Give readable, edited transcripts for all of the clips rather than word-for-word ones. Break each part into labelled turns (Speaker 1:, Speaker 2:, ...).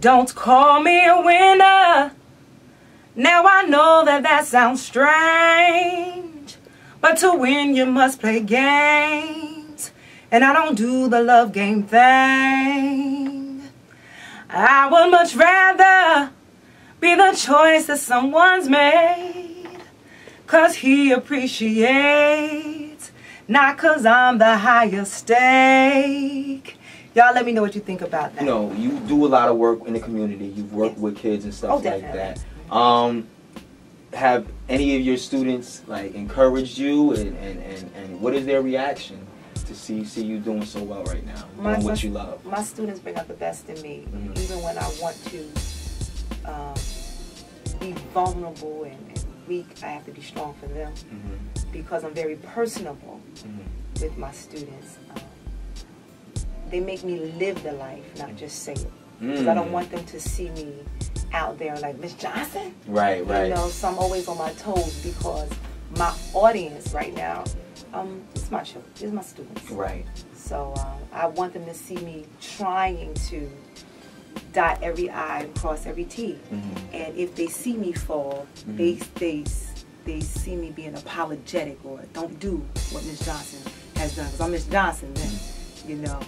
Speaker 1: Don't call me a winner. Now I know that that sounds strange, but to win you must play games, and I don't do the love game thing. I would much rather be the choice that someone's made, 'cause he appreciates, not 'cause I'm the highest stake. Y'all let me know what you think about that.
Speaker 2: You know, you do a lot of work in the community. You've worked with kids and stuff like that. Have any of your students like encouraged you, and what is their reaction to see you doing so well right now, doing what you love?
Speaker 1: My students bring out the best in me, even when I want to be vulnerable and weak. I have to be strong for them, because I'm very personable with my students. They make me live the life, not just say it. Because I don't want them to see me out there like Miss Johnson.
Speaker 2: Right, right.
Speaker 1: You know, so I'm always on my toes, because my audience right now, it's my children, it's my students.
Speaker 2: Right.
Speaker 1: So I want them to see me trying to dot every I and cross every T. And if they see me fall, they see me being apologetic or don't do what Miss Johnson has done. Because I'm Miss Johnson then, you know.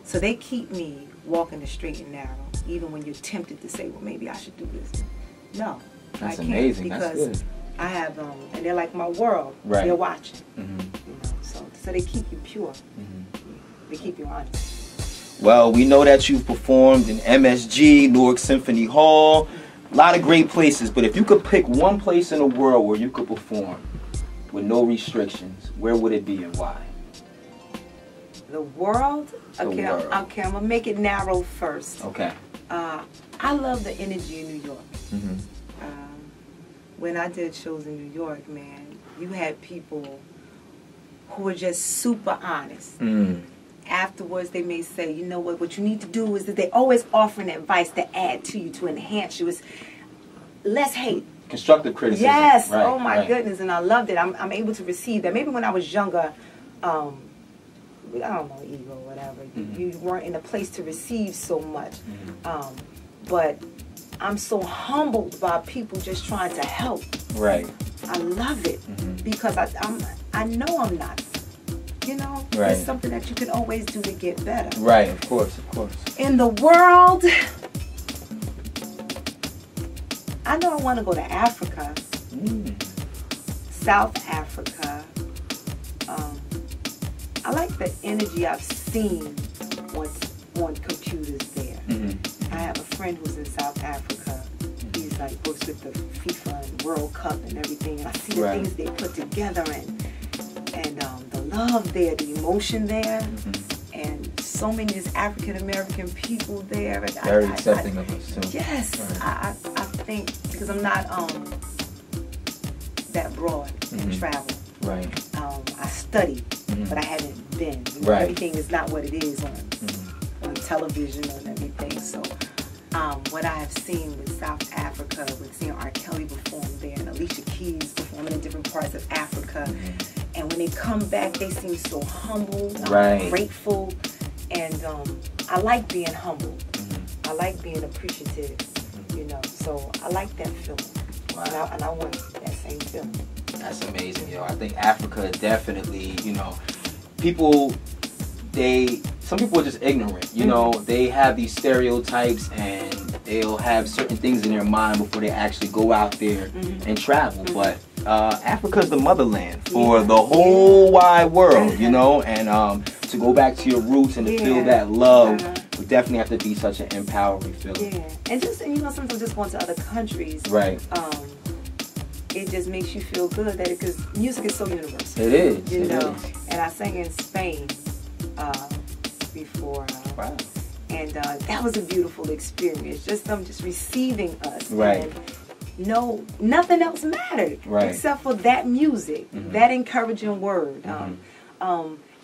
Speaker 1: So they keep me walking the straight and narrow, even when you're tempted to say, well, maybe I should do this. No,
Speaker 2: that's
Speaker 1: I can't,
Speaker 2: amazing.
Speaker 1: because
Speaker 2: that's good.
Speaker 1: I have, and they're like my world.
Speaker 2: Right.
Speaker 1: They're watching. You know, so they keep you pure. They keep you honest.
Speaker 2: Well, we know that you've performed in MSG, Newark Symphony Hall, a lot of great places. But if you could pick one place in the world where you could perform with no restrictions, where would it be and why?
Speaker 1: The world? Okay,
Speaker 2: world.
Speaker 1: Okay, I'm gonna make it narrow first.
Speaker 2: Okay.
Speaker 1: I love the energy in New York. When I did shows in New York, man, you had people who were just super honest. Afterwards, they may say, you know what you need to do is that they're always offering advice to add to you, to enhance you. It's less hate.
Speaker 2: Constructive criticism.
Speaker 1: Yes.
Speaker 2: Right,
Speaker 1: oh my goodness, and I loved it. I'm able to receive that. Maybe when I was younger, I don't know, ego, whatever. You weren't in a place to receive so much. But I'm so humbled by people just trying to help.
Speaker 2: Right.
Speaker 1: I love it, because I know I'm not. You know,
Speaker 2: right.
Speaker 1: It's something that you can always do to get better.
Speaker 2: Right, of course, of course.
Speaker 1: In the world, I know I want to go to Africa, South Africa. I like the energy I've seen on computers there. I have a friend who's in South Africa. He's like works with the FIFA and World Cup and everything. And I see the things they put together, and the love there, the emotion there, and so many just African American people there. And
Speaker 2: very accepting of us too.
Speaker 1: Yes, I think, because I'm not that broad in travel. Right. I study, but I haven't been.
Speaker 2: Right.
Speaker 1: Everything is not what it is on television and everything. So what I have seen with South Africa, with seeing R. Kelly perform there and Alicia Keys performing in different parts of Africa, and when they come back, they seem so humble, grateful, and I like being humble. I like being appreciative, you know. So I like that feeling, and I want that same feeling.
Speaker 2: That's amazing, yo. I think Africa is definitely, you know, people, some people are just ignorant, you know. They have these stereotypes, and they'll have certain things in their mind before they actually go out there and travel. But Africa is the motherland for the whole wide world, you know, and to go back to your roots and to feel that love would definitely have to be such an empowering feeling.
Speaker 1: Yeah, and you know, sometimes just going to other countries, it just makes you feel good that because music is so universal.
Speaker 2: It is.
Speaker 1: You know, and I sang in Spain before. And that was a beautiful experience. Just them just receiving us. And no, nothing else mattered except for that music, that encouraging word.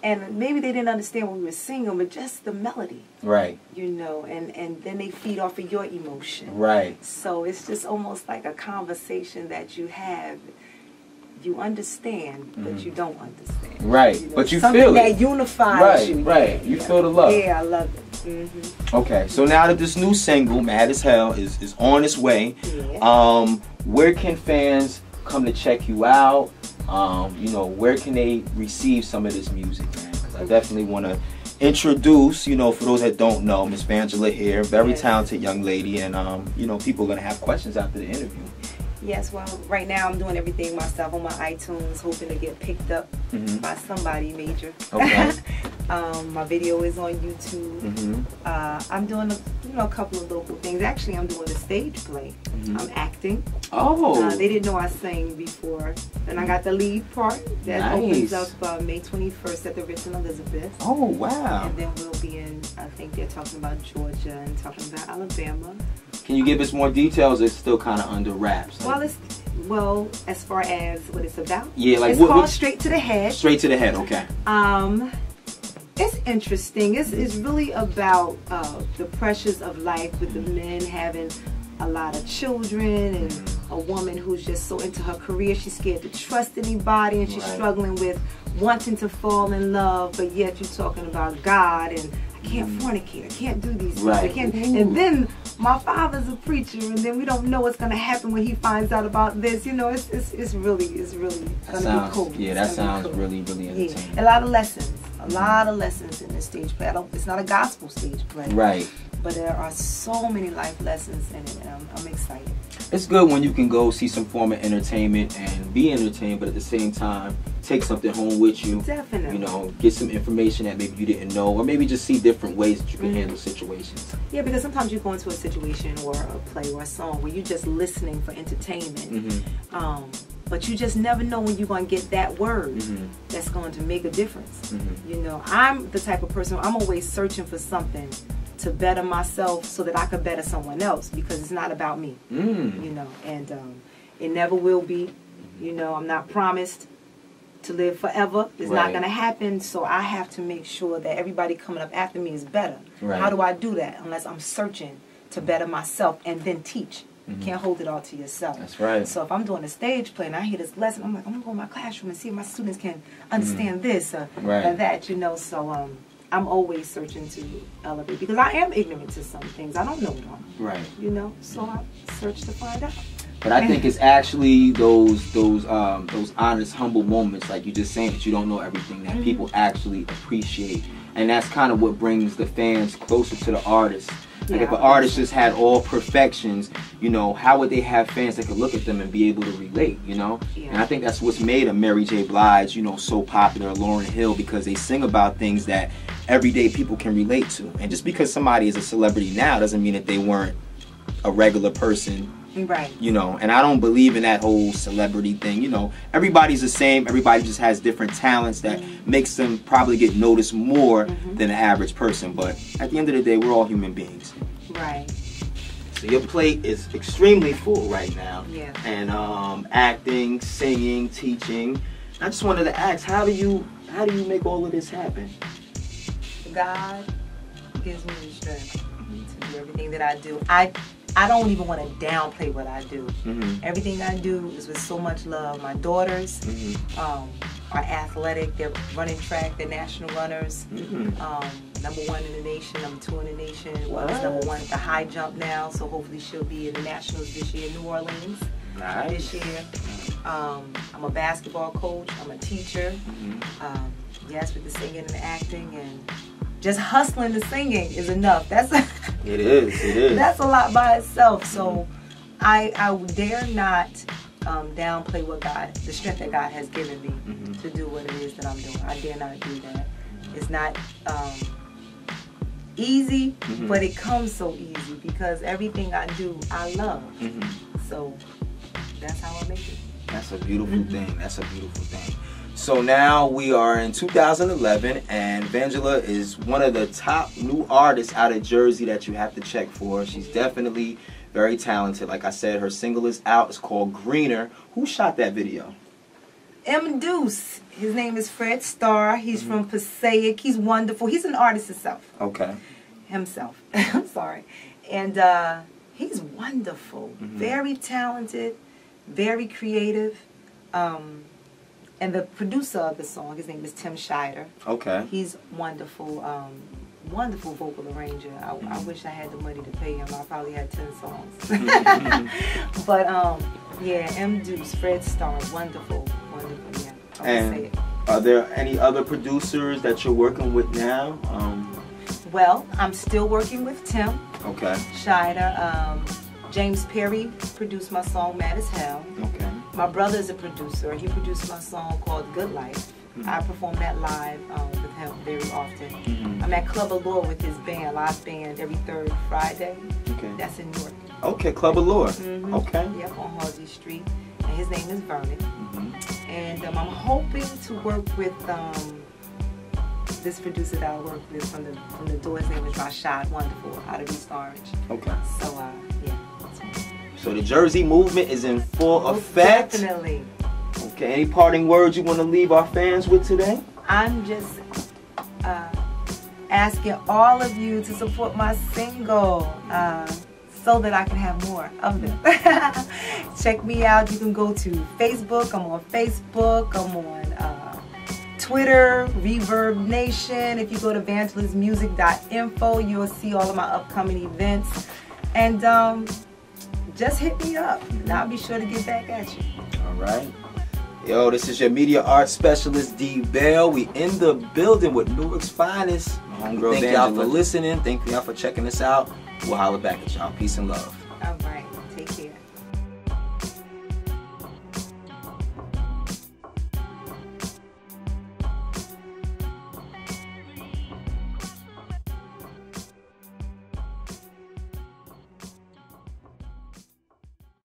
Speaker 1: And maybe they didn't understand what we were singing, but just the melody. You know, and then they feed off of your emotion. So it's just almost like a conversation that you have you understand, but you don't understand.
Speaker 2: Right,
Speaker 1: you know,
Speaker 2: but you
Speaker 1: something
Speaker 2: feel
Speaker 1: that
Speaker 2: it.
Speaker 1: unifies you.
Speaker 2: Right, you feel the love.
Speaker 1: Yeah, I love it.
Speaker 2: Okay, so now that this new single, Mad as Hell, is on its way, where can fans come to check you out? You know, where can they receive some of this music, man? Because I definitely want to introduce, you know, for those that don't know, Miss Vangela here, very talented young lady, and you know, people are gonna have questions after the interview.
Speaker 1: Yes, well, right now I'm doing everything myself on my iTunes, hoping to get picked up by somebody major. Okay. My video is on YouTube. I'm doing a couple of local things. Actually, I'm doing a stage play. I'm acting. Oh. They didn't know I sang before, and I got the lead part. That opens up May 21st at the Ritz in Elizabeth. Oh, wow. And then we'll be in, I think they're talking about Georgia and talking about Alabama. Can you give us more details? It's still kind of under wraps. Like, well, as far as what it's about. Yeah, like it's called Straight to the Head. Straight to the Head. Okay. It's interesting. It's really about the pressures of life with the men having a lot of children and a woman who's just so into her career. She's scared to trust anybody, and she's struggling with wanting to fall in love, but yet you're talking about God and I can't fornicate, I can't do these things, I can't. And then my father's a preacher, and then we don't know what's gonna happen when he finds out about this. You know, it's really gonna be cool. Yeah, that sounds really entertaining. Yeah. A lot of lessons in this stage play. It's not a gospel stage play. Right. But there are so many life lessons in it, and I'm excited. It's good when you can go see some form of entertainment and be entertained, but at the same time, take something home with you. Definitely. You know, get some information that maybe you didn't know, or maybe just see different ways that you can handle situations. Yeah, because sometimes you go into a situation or a play or a song where you're just listening for entertainment. But you just never know when you're going to get that word that's going to make a difference. You know, I'm the type of person, I'm always searching for something to better myself so that I could better someone else, because it's not about me. You know, and it never will be. You know, I'm not promised to live forever. It's not going to happen, so I have to make sure that everybody coming up after me is better. How do I do that unless I'm searching to better myself and then teach? You can't hold it all to yourself. That's right. So if I'm doing a stage play and I hear this lesson, I'm like, I'm going to go in my classroom and see if my students can understand this or that, you know. So I'm always searching to elevate, because I am ignorant to some things. I don't know it all. Right. You know, so I search to find out. But I think it's actually those honest, humble moments, like you just saying, that you don't know everything, that people actually appreciate. And that's kind of what brings the fans closer to the artist. Like if an artist just had all perfections, you know, how would they have fans that could look at them and be able to relate, you know? And I think that's what's made a Mary J. Blige, you know, so popular, Lauryn Hill, because they sing about things that everyday people can relate to. And just because somebody is a celebrity now doesn't mean that they weren't a regular person. Right. You know, and I don't believe in that whole celebrity thing. You know, everybody's the same. Everybody just has different talents that makes them probably get noticed more than the average person. But at the end of the day, we're all human beings. Right. So your plate is extremely full right now. Yeah. And acting, singing, teaching. I just wanted to ask, how do you make all of this happen? God gives me the strength to do everything that I do. I don't even want to downplay what I do. Everything I do is with so much love. My daughters are athletic. They're running track. They're national runners. #1 in the nation, #2 in the nation. Well, it's #1 at the high jump now, so hopefully she'll be in the nationals this year in New Orleans. This year. I'm a basketball coach. I'm a teacher. Yes, with the singing and the acting, and just hustling the singing is enough. That's it is. That's a lot by itself. So I dare not downplay what the strength that God has given me to do what it is that I'm doing. I dare not do that. It's not easy, but it comes so easy because everything I do, I love. So that's how I make it. That's a beautiful thing. That's a beautiful thing. So now we are in 2011, and Vangela is one of the top new artists out of Jersey that you have to check for. She's definitely very talented. Like I said, her single is out. It's called Greener. Who shot that video? M. Deuce. His name is Fred Starr. He's from Passaic. He's wonderful. He's an artist himself. Okay. Himself. I'm sorry. And he's wonderful. Very talented. Very creative. And the producer of the song, his name is Tim Scheider.
Speaker 2: Okay.
Speaker 1: He's wonderful, wonderful vocal arranger. I wish I had the money to pay him. I probably had 10 songs. But yeah, M. Deuce, Fred Starr, wonderful, wonderful. Yeah.
Speaker 2: And are there any other producers that you're working with now?
Speaker 1: Well, I'm still working with Tim.
Speaker 2: Okay.
Speaker 1: Scheider. James Perry produced my song Mad as Hell.
Speaker 2: Okay.
Speaker 1: My brother is a producer. He produced my song called Good Life. I perform that live with him very often. I'm at Club Allure with his band, live band, every third Friday.
Speaker 2: Okay.
Speaker 1: That's in Newark.
Speaker 2: Okay, Club Allure. Okay.
Speaker 1: Yep, on Halsey Street. And his name is Vernon. And I'm hoping to work with this producer that I work with from the door. His name is Rashad Wonderful out of East Orange.
Speaker 2: Okay.
Speaker 1: So yeah.
Speaker 2: So the Jersey movement is in full effect.
Speaker 1: Definitely.
Speaker 2: Okay, any parting words you want to leave our fans with today?
Speaker 1: I'm just asking all of you to support my single so that I can have more of them. Check me out. You can go to Facebook. I'm on Facebook. I'm on Twitter, Reverb Nation. If you go to VANGELASMUSIC.INFO, you'll see all of my upcoming events. And just hit me up, and I'll be sure to get back at you.
Speaker 2: All right. Yo, this is your media arts specialist, D.BAIL. We in the building with Newark's finest. Thank y'all for listening. Thank y'all for checking us out. We'll holler back at y'all. Peace and love.